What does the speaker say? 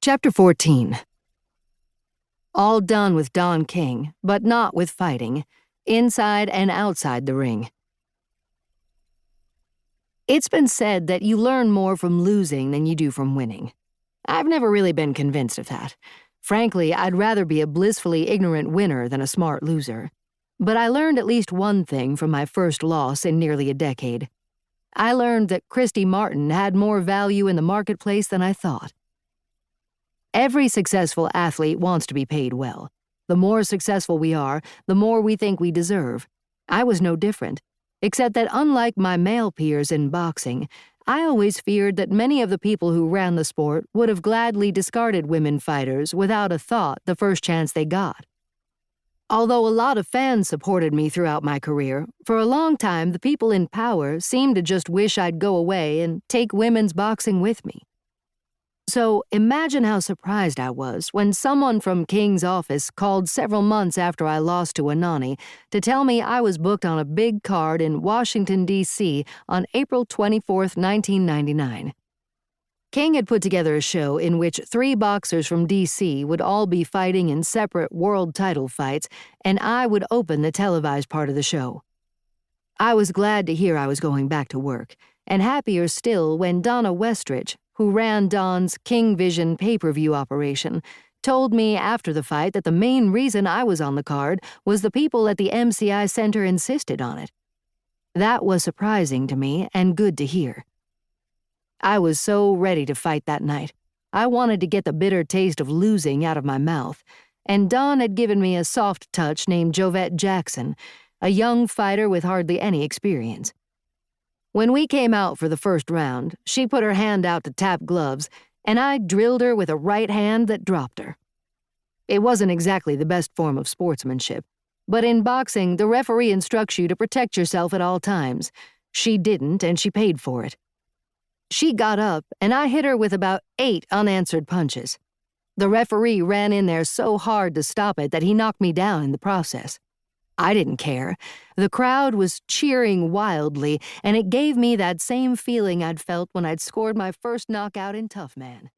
Chapter 14. All done with Don King, but not with fighting, inside and outside the ring. It's been said that you learn more from losing than you do from winning. I've never really been convinced of that. Frankly, I'd rather be a blissfully ignorant winner than a smart loser. But I learned at least one thing from my first loss in nearly a decade. I learned that Christy Martin had more value in the marketplace than I thought. Every successful athlete wants to be paid well. The more successful we are, the more we think we deserve. I was no different, except that unlike my male peers in boxing, I always feared that many of the people who ran the sport would have gladly discarded women fighters without a thought the first chance they got. Although a lot of fans supported me throughout my career, for a long time the people in power seemed to just wish I'd go away and take women's boxing with me. So imagine how surprised I was when someone from King's office called several months after I lost to Anani to tell me I was booked on a big card in Washington, D.C. on April 24, 1999. King had put together a show in which 3 boxers from D.C. would all be fighting in separate world title fights, and I would open the televised part of the show. I was glad to hear I was going back to work, and happier still when Donna Westridge, who ran Don's King Vision pay-per-view operation, told me after the fight that the main reason I was on the card was the people at the MCI Center insisted on it. That was surprising to me and good to hear. I was so ready to fight that night. I wanted to get the bitter taste of losing out of my mouth, and Don had given me a soft touch named Jovette Jackson, a young fighter with hardly any experience. When we came out for the first round, she put her hand out to tap gloves, and I drilled her with a right hand that dropped her. It wasn't exactly the best form of sportsmanship, but in boxing, the referee instructs you to protect yourself at all times. She didn't, and she paid for it. She got up, and I hit her with about 8 unanswered punches. The referee ran in there so hard to stop it that he knocked me down in the process. I didn't care. The crowd was cheering wildly, and it gave me that same feeling I'd felt when I'd scored my first knockout in Tough Man.